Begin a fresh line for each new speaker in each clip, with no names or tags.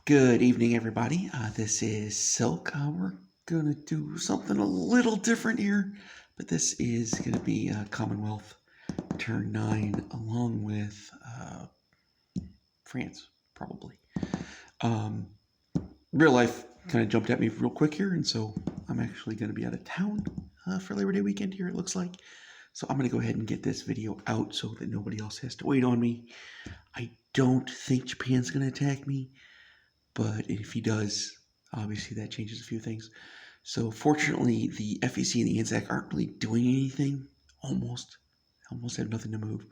Good evening, everybody. This is Silk. We're going to do something a little different here, but this is going to be Commonwealth turn 9 along with France, probably. Real life kind of jumped at me real quick here, and so I'm actually going to be out of town for Labor Day weekend here, it looks like. So I'm going to go ahead and get this video out so that nobody else has to wait on me. I don't think Japan's going to attack me. But if he does, obviously that changes a few things. So fortunately, the FEC and the Anzac aren't really doing anything. Almost have nothing to move.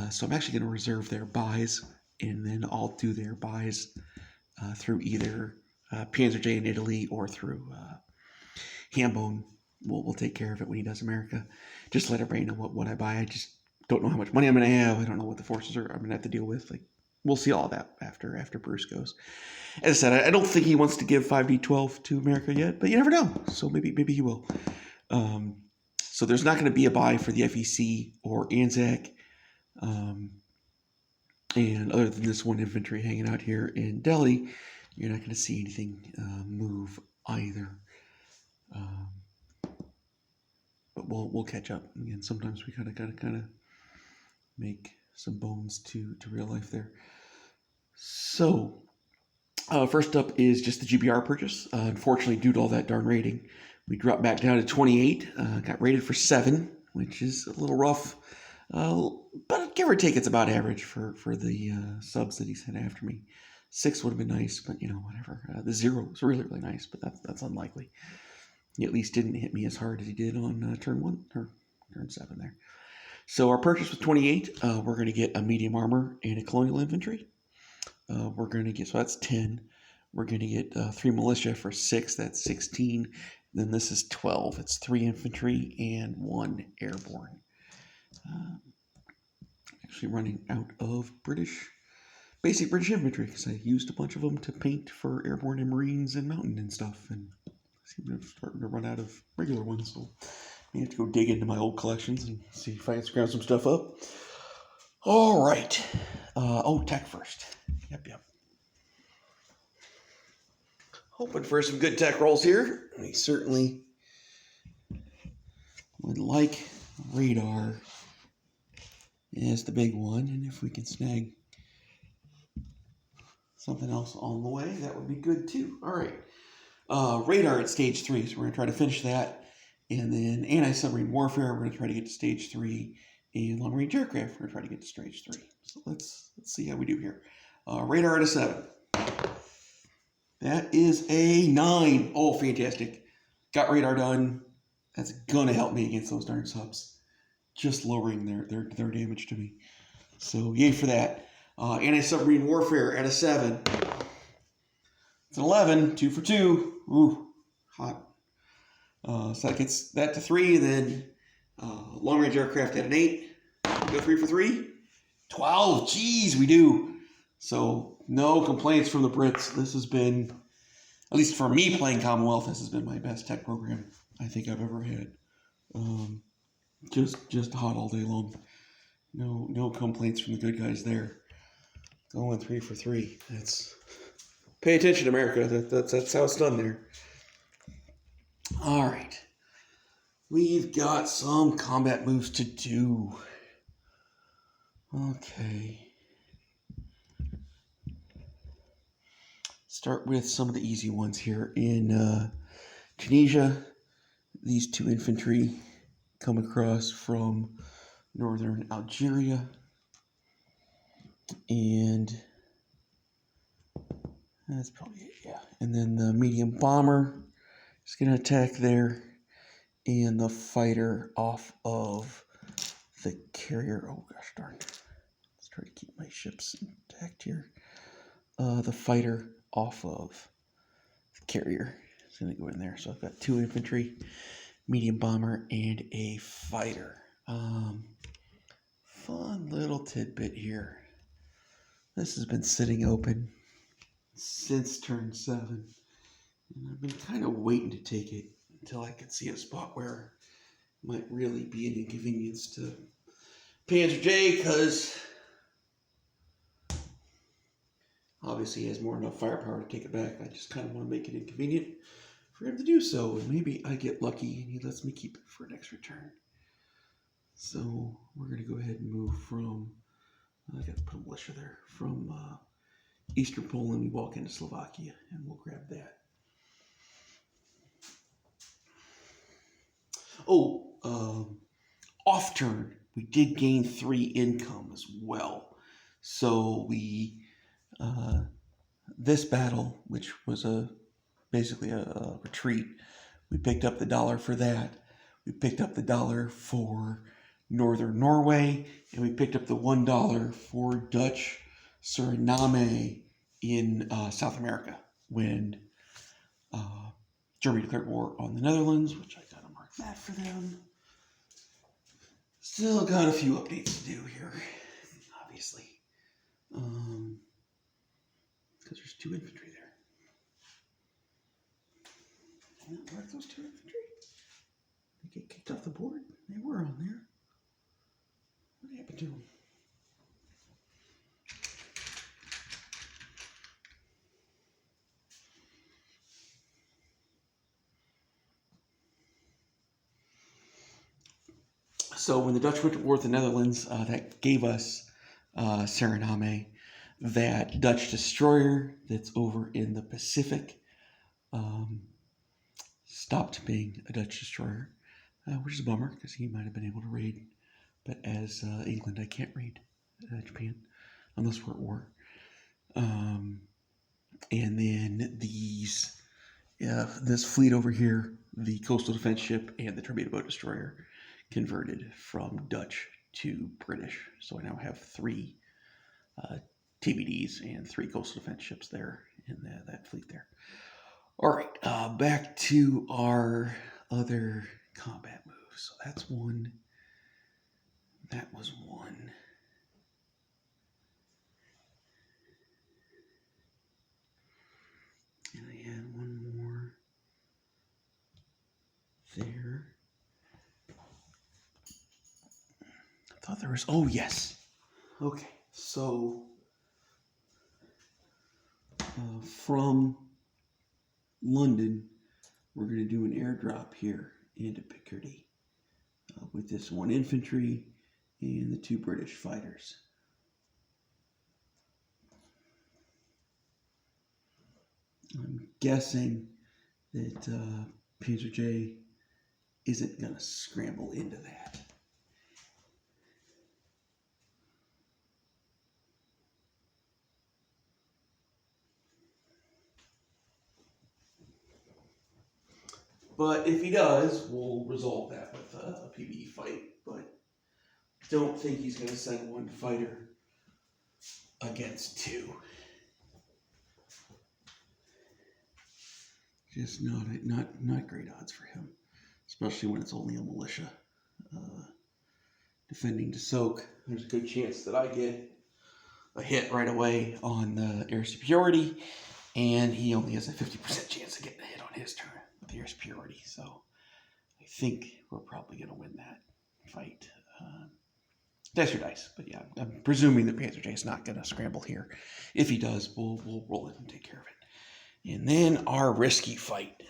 So I'm actually going to reserve their buys, and then I'll do their buys through either Panzer J in Italy or through Hambone. We'll take care of it when he does America. Just let everybody know what I buy. I just don't know how much money I'm going to have. I don't know what the forces are I'm going to have to deal with. We'll see all that after Bruce goes. As I said, I don't think he wants to give 5D12 to America yet, but you never know. So maybe he will. So there's not going to be a buy for the FEC or Anzac. And other than this one infantry hanging out here in Delhi, you're not going to see anything move either. But we'll catch up. Again, sometimes we kind of make some bones to real life there. So, first up is just the GBR purchase. Unfortunately, due to all that darn rating, we dropped back down to 28. Got rated for 7, which is a little rough. But give or take, it's about average for the subs that he sent after me. 6 would have been nice, but whatever. The 0 was really nice, but that's unlikely. He at least didn't hit me as hard as he did on turn 1 or turn 7 there. So our purchase was 28. We're going to get a medium armor and a colonial infantry. We're going to get, so that's 10. We're going to get 3 militia for 6. That's 16. Then this is 12. It's 3 infantry and 1 airborne. Actually running out of basic British infantry because I used a bunch of them to paint for airborne and marines and mountain and stuff. And I seem to be starting to run out of regular ones. So I have to go dig into my old collections and see if I can scrounge some stuff up. All right. Tech first. Yep. Hoping for some good tech rolls here. We certainly would like radar as the big one. And if we can snag something else on the way, that would be good too. All right. Radar at stage 3. So we're going to try to finish that. And then anti-submarine warfare, we're going to try to get to stage 3. And long-range aircraft, we're going to try to get to stage 3. So let's see how we do here. Radar at a 7. That is a 9. Oh, fantastic. Got radar done. That's going to help me against those darn subs. Just lowering their damage to me. So, yay for that. Anti-submarine warfare at a 7. It's an 11. 2 for 2. Ooh, hot. So that gets that to 3. Then long-range aircraft at an 8. Go 3 for 3. 12. Jeez, we do. So no complaints from the Brits. This has been, at least for me playing Commonwealth, this has been my best tech program I think I've ever had. Just hot all day long. No complaints from the good guys there. Going 3 for 3. That's, pay attention, America. That's how it's done there. All right. We've got some combat moves to do. Okay. Start with some of the easy ones here. In Tunisia, these 2 infantry come across from northern Algeria. And that's probably it, yeah. And then the medium bomber is going to attack there. And the fighter off of the carrier. Oh, gosh darn. Let's try to keep my ships intact here. The fighter off of the carrier is going to go in there. So I've got 2 infantry, medium bomber, and a fighter. Fun little tidbit here. This has been sitting open since turn 7. And I've been kind of waiting to take it until I could see a spot where it might really be an inconvenience to Panzer J, because obviously has more than enough firepower to take it back. I just kind of want to make it inconvenient for him to do so, and maybe I get lucky and he lets me keep it for an extra turn. So we're going to go ahead and move from, I got to put a militia there, from Eastern Poland, we walk into Slovakia, and we'll grab that. Oh, off turn, we did gain 3 income as well. So we, this battle, which was basically a retreat, we picked up the dollar for that. We picked up the dollar for Northern Norway, and we picked up the $1 for Dutch Suriname in South America when Germany declared war on the Netherlands, which I gotta mark that for them. Still got a few updates to do here, obviously, because there's 2 infantry there. Where are those 2 infantry? They get kicked off the board? They were on there. What happened to them? So when the Dutch went to war with the Netherlands, that gave us Suriname, that Dutch destroyer that's over in the Pacific, stopped being a Dutch destroyer, which is a bummer because he might have been able to raid. But as England, I can't raid Japan unless we're at war. And then this fleet over here, the coastal defense ship and the torpedo boat destroyer, converted from Dutch to British. So I now have 3 TBDs and 3 coastal defense ships there in that fleet there. All right, back to our other combat moves. So that's 1. That was 1. And I had 1 more there. I thought there was, oh yes. Okay, so from London, we're going to do an airdrop here into Picardy with this 1 infantry and the 2 British fighters. I'm guessing that Panzer J isn't going to scramble into that. But if he does, we'll resolve that with a PvE fight. But don't think he's going to send 1 fighter against 2. Just not great odds for him, especially when it's only a militia defending to soak. There's a good chance that I get a hit right away on the air superiority, and he only has a 50% chance of getting a hit on his turn with the air superiority. So I think we're probably going to win that fight. Dice or dice, but yeah, I'm presuming that Panzer J is not going to scramble here. If he does, we'll roll it and take care of it. And then our risky fight.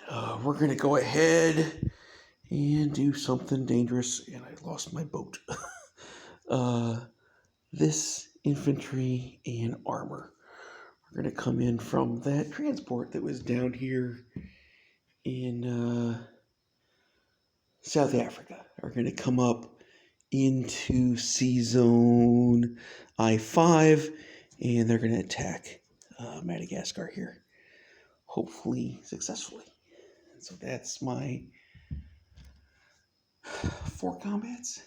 We're going to go ahead and do something dangerous, and I lost my boat. This infantry and armor. We're going to come in from that transport that was down here in South Africa. We're going to come up into C Zone I-5, and they're going to attack Madagascar here. Hopefully successfully. And so that's my 4 combats.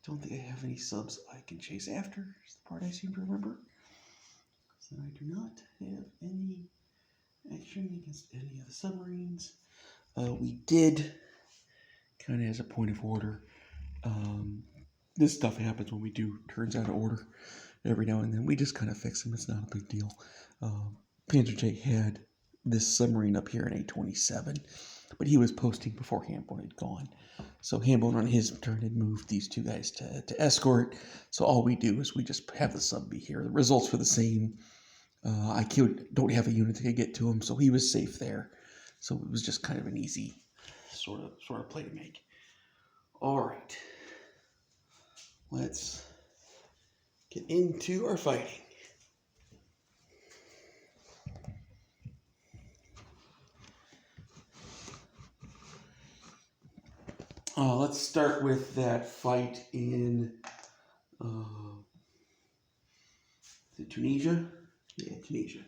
Don't think I have any subs I can chase after, is the part I seem to remember. So I do not have any action against any of the submarines. We did, kind of as a point of order, this stuff happens when we do turns out of order every now and then. We just kind of fix them. It's not a big deal. Panzer J had this submarine up here in 827, but he was posting before Hambone had gone. So Hambone on his turn had moved these 2 guys to escort. So all we do is we just have the sub be here. The results were the same. don't have a unit that could get to him, so he was safe there. So it was just kind of an easy sort of play to make. All right, let's get into our fighting. Let's start with that fight in Tunisia. Yeah, Tunisia.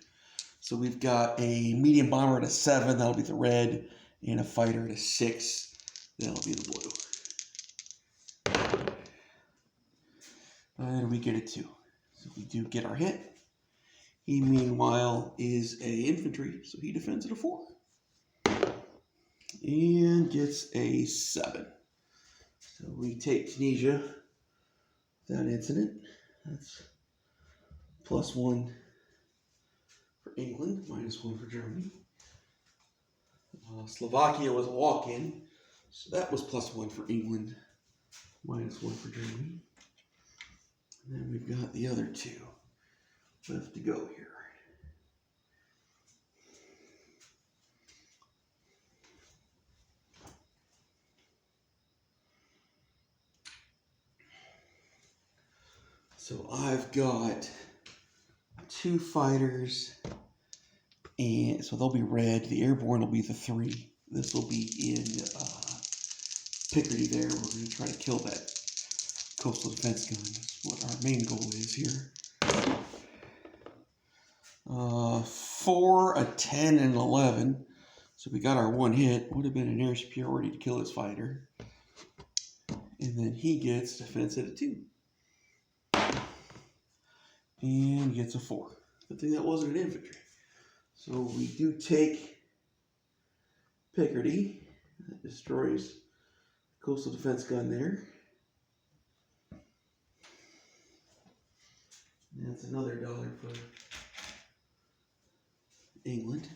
So we've got a medium bomber at a 7, that'll be the red, and a fighter at a 6, that'll be the blue. And we get a 2. So we do get our hit. He, meanwhile, is a infantry, so he defends at a 4. And gets a 7. So we take Tunisia without incident. That's +1 for England, -1 for Germany. Slovakia was a walk-in, so that was +1 for England, -1 for Germany. And then we've got the other 2 left to go here. So I've got 2 fighters, and so they'll be red. The airborne will be the 3. This will be in Picardy there. We're going to try to kill that coastal defense gun. That's what our main goal is here. 4, a 10, and an 11. So we got our 1 hit. Would have been an air superiority to kill his fighter. And then he gets defense at a 2. And gets a 4. Good thing that wasn't an infantry. So we do take Picardy. That destroys the coastal defense gun there. And that's another $1 for England.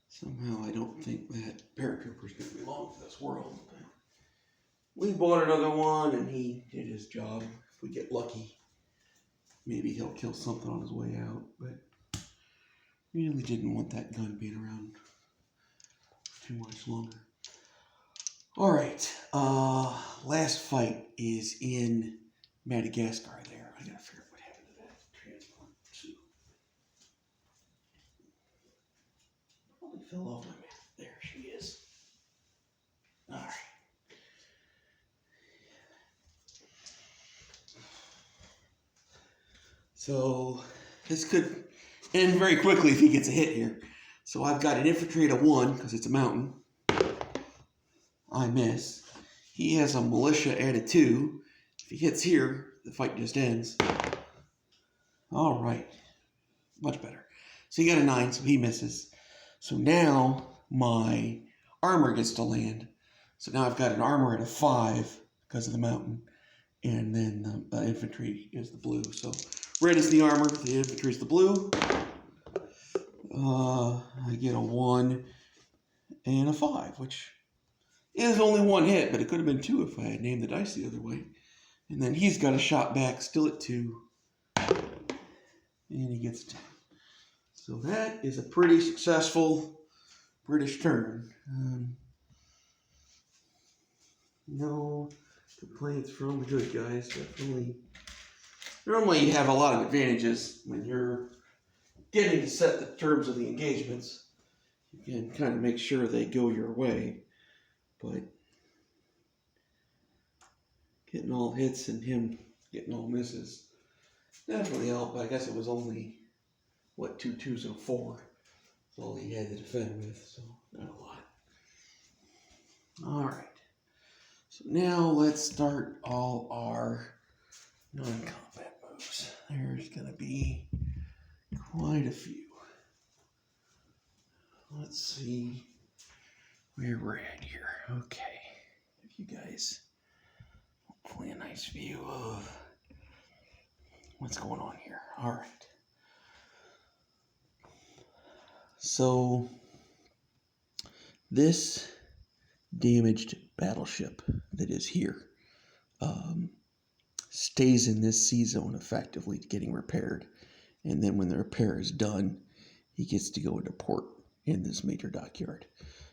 Somehow I don't think that paratrooper's going to belong to this world. But we bought another one and he did his job. If we get lucky, maybe he'll kill something on his way out. But really didn't want that gun being around too much longer. All right, last fight is in Madagascar there. I gotta figure out what happened to that transport too. Probably fell off my map. There she is. All right. So this could end very quickly if he gets a hit here. So I've got an infantry at a 1 because it's a mountain. I miss. He has a militia at a 2. If he hits here, the fight just ends. All right. Much better. So he got a 9, so he misses. So now my armor gets to land. So now I've got an armor at a 5 because of the mountain. And then the infantry is the blue. So red is the armor, the infantry is the blue. I get a 1 and a 5, which is only 1 hit, but it could have been 2 if I had named the dice the other way. And then he's got a shot back, still at 2. And he gets 10. So that is a pretty successful British turn. No complaints from the good guys. Definitely. Normally you have a lot of advantages when you're getting to set the terms of the engagements. You can kind of make sure they go your way. But getting all hits and him getting all misses definitely helped. I guess it was only, 2 2s and a 4. That's all he had to defend with, so not a lot. All right. So now let's start all our non-combat moves. There's going to be quite a few. Let's see where we're at here. Okay. Give you guys hopefully a nice view of what's going on here. All right. So this damaged battleship that is here stays in this sea zone effectively, getting repaired. And then when the repair is done, he gets to go into port in this major dockyard.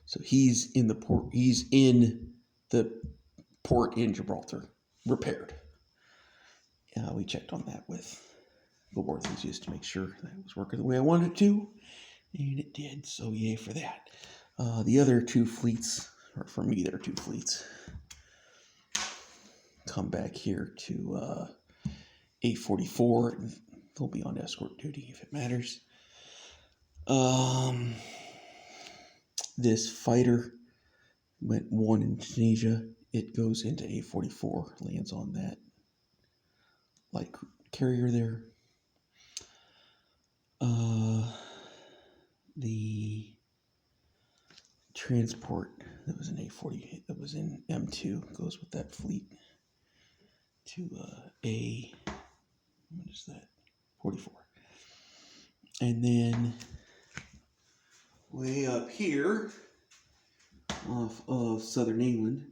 So he's in the port. He's in the port in Gibraltar, repaired. We checked on that with the war enthusiast to make sure that it was working the way I wanted it to, and it did. So yay for that. The other two fleets, or for me, there are two fleets. Come back here to 844. They'll be on escort duty if it matters. This fighter went one in Tunisia. It goes into 844, lands on that light carrier there. The transport that was in 840, that was in M2, goes with that fleet to what is that? 44. And then way up here off of southern England,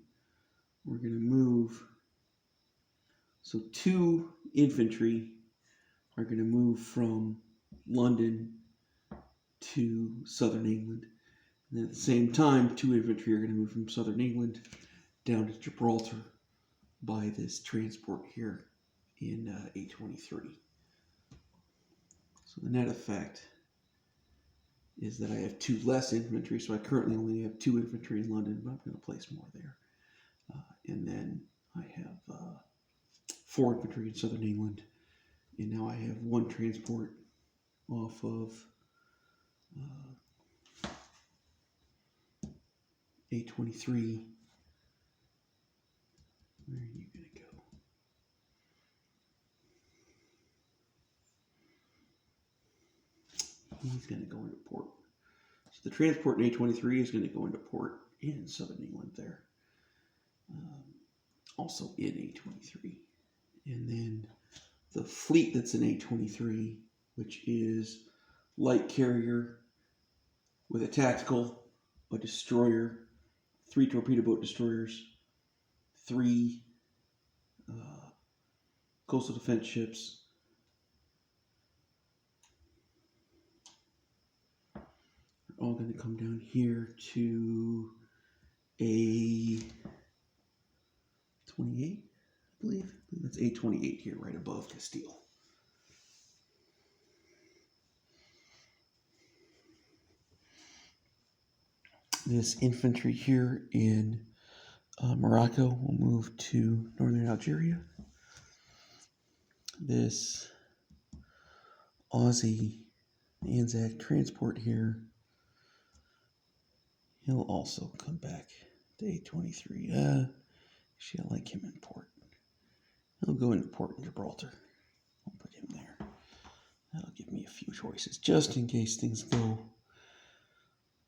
we're going to move. So 2 infantry are going to move from London to southern England. And at the same time, 2 infantry are going to move from southern England down to Gibraltar by this transport here in 823. So the net effect is that I have 2 less infantry, so I currently only have 2 infantry in London, but I'm going to place more there. And then I have 4 infantry in southern England, and now I have 1 transport off of 823. Where are you going to go? He's going to go into port. So the transport in 823 is going to go into port in southern England there. Also in 823. And then the fleet that's in 823, which is light carrier with a tactical, a destroyer, 3 torpedo boat destroyers, 3 coastal defense ships, all going to come down here to a 28, I believe. That's A28 here, right above Castile. This infantry here in Morocco will move to northern Algeria. This Aussie Anzac transport here, he'll also come back to 823. Actually, I like him in port. He'll go into port in Gibraltar. I'll put him there. That'll give me a few choices, just in case things go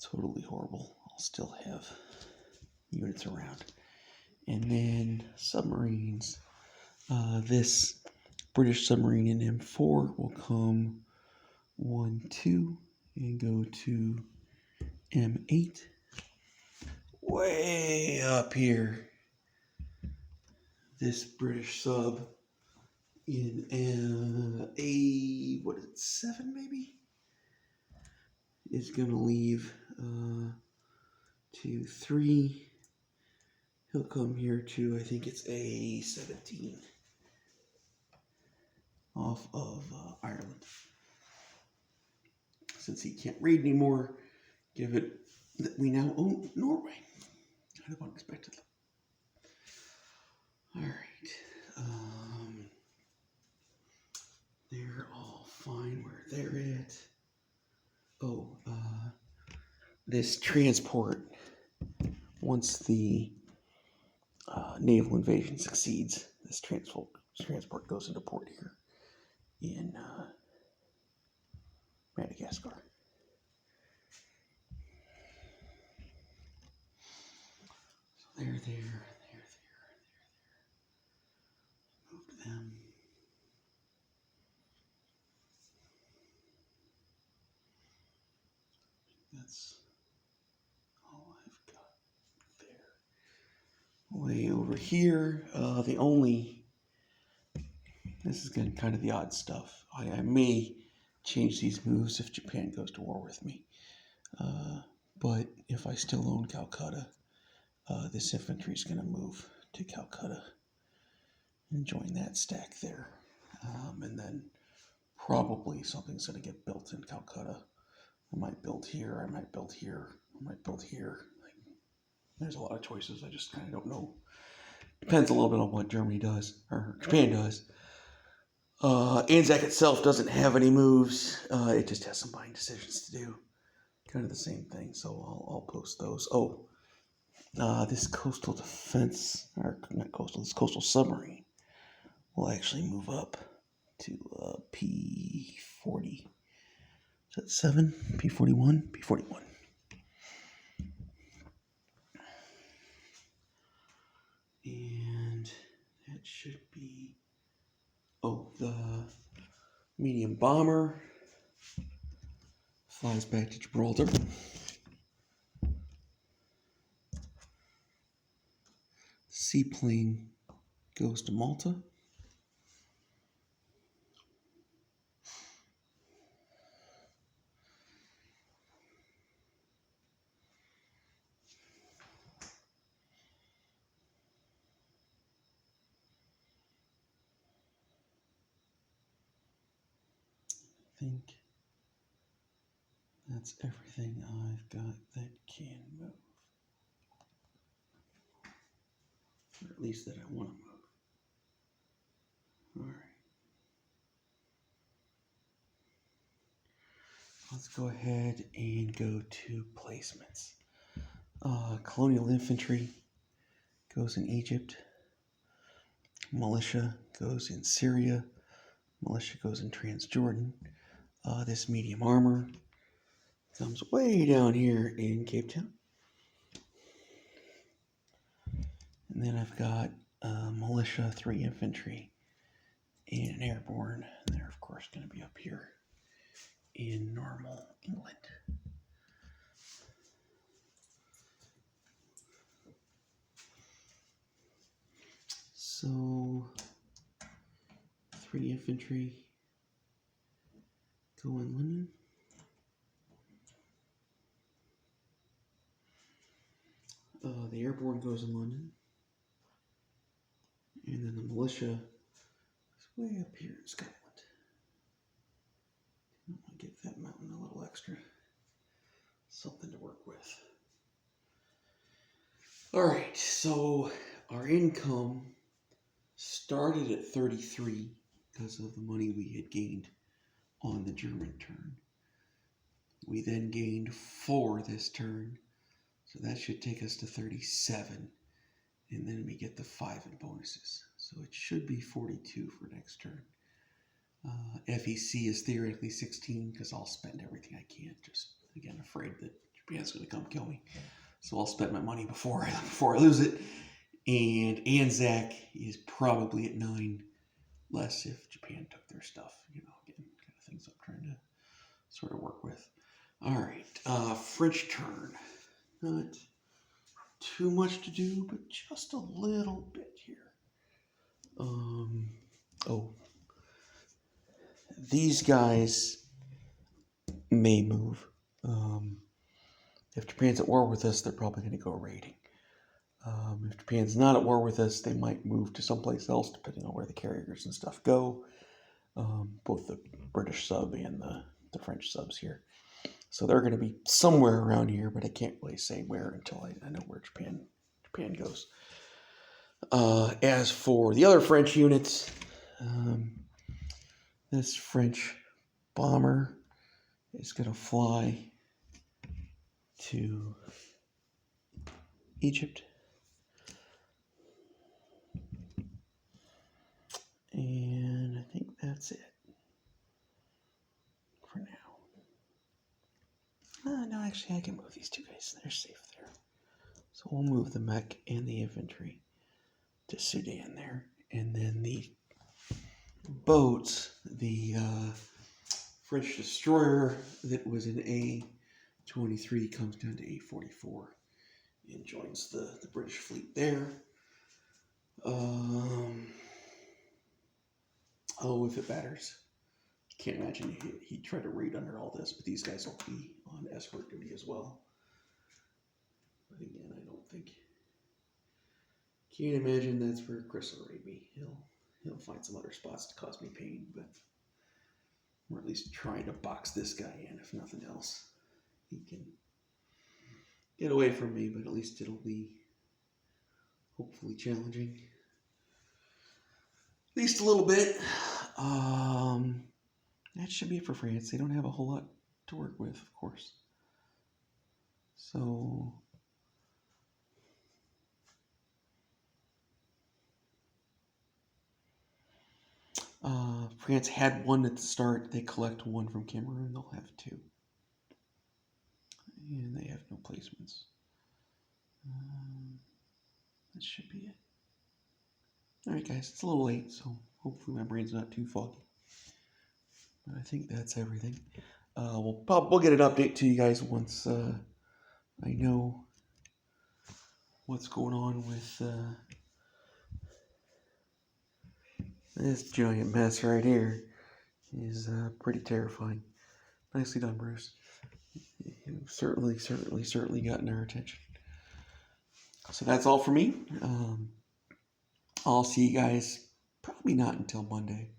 totally horrible. I'll still have units around. And then submarines. This British submarine in M4 will come 1, 2, and go to M8. Way up here, this British sub in what is it, 7 maybe, is gonna leave 2, 3. He'll come here to, I think it's A17 off of Ireland. Since he can't read anymore, give it that we now own Norway. Kind of unexpectedly. All right. They're all fine where they're at. Oh, this transport, once the naval invasion succeeds, this transport goes into port here in Madagascar. So they're there. Move to them. That's all I've got there. way over here. This is getting kind of the odd stuff. I may change these moves if Japan goes to war with me. But if I still own Calcutta, this infantry is going to move to Calcutta and join that stack there. And then probably something's going to get built in Calcutta. I might build here, I might build here, I might build here. There's a lot of choices. I just kind of don't know. Depends a little bit on what Germany does, or Japan does. Anzac itself doesn't have any moves. It just has some buying decisions to do. Kind of the same thing, so I'll post those. Oh, this coastal defense, or not coastal, this coastal submarine will actually move up to P40. Is that 7? P41? P41. And that should be, the medium bomber flies back to Gibraltar. Seaplane goes to Malta. I think that's everything I've got that can move. Or at least that I want to move. Alright. Let's go ahead and go to placements. Colonial infantry goes in Egypt. Militia goes in Syria. Militia goes in Transjordan. This medium armor comes way down here in Cape Town. And then I've got militia, 3 infantry, and an airborne. And they're, of course, going to be up here in normal England. So, 3 infantry go in London. The airborne goes in London. And then the militia is way up here in Scotland. I'll give that mountain a little extra something to work with. Alright, so our income started at 33 because of the money we had gained on the German turn. We then gained 4 this turn, so that should take us to 37, and then we get the 5 in bonuses. So it should be 42 for next turn. FEC is theoretically 16 because I'll spend everything I can. Just, again, afraid that Japan's going to come kill me. So I'll spend my money before I lose it. And Anzac is probably at 9 less if Japan took their stuff. Again, kind of things I'm trying to sort of work with. All right, French turn. Not too much to do, but just a little bit here. These guys may move. If Japan's at war with us, they're probably going to go raiding. If Japan's not at war with us, they might move to someplace else, depending on where the carriers and stuff go. Both the British sub and the French subs here. So they're going to be somewhere around here, but I can't really say where until I know where Japan goes. As for the other French units, this French bomber is going to fly to Egypt. And I think that's it for now. No, actually, I can move these 2 guys. They're safe there. So we'll move the mech and the infantry to Sudan there. And then the boats, the French destroyer that was in A23 comes down to A44 and joins the British fleet there. Oh, if it matters. Can't imagine he'd try to raid under all this, but these guys will be on escort duty as well. But again, I don't think. Can't imagine that's where Chris will raid me. He'll find some other spots to cause me pain, but or at least trying to box this guy in, if nothing else. He can get away from me, but at least it'll be hopefully challenging. At least a little bit. That should be it for France. They don't have a whole lot to work with, of course. So France had one at the start. They collect one from Cameroon. They'll have two. And they have no placements. That should be it. All right, guys. It's a little late, so hopefully my brain's not too foggy. But I think that's everything. We'll get an update to you guys once I know what's going on with this giant mess right here. Is pretty terrifying. Nicely done, Bruce. You've certainly gotten our attention. So that's all for me. I'll see you guys probably not until Monday.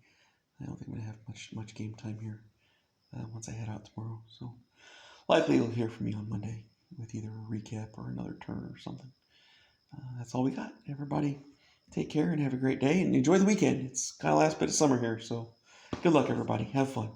I don't think I'm gonna have much game time here once I head out tomorrow. So likely you'll hear from me on Monday with either a recap or another turn or something. That's all we got. Everybody, take care and have a great day and enjoy the weekend. It's kind of last bit of summer here, so good luck, everybody. Have fun.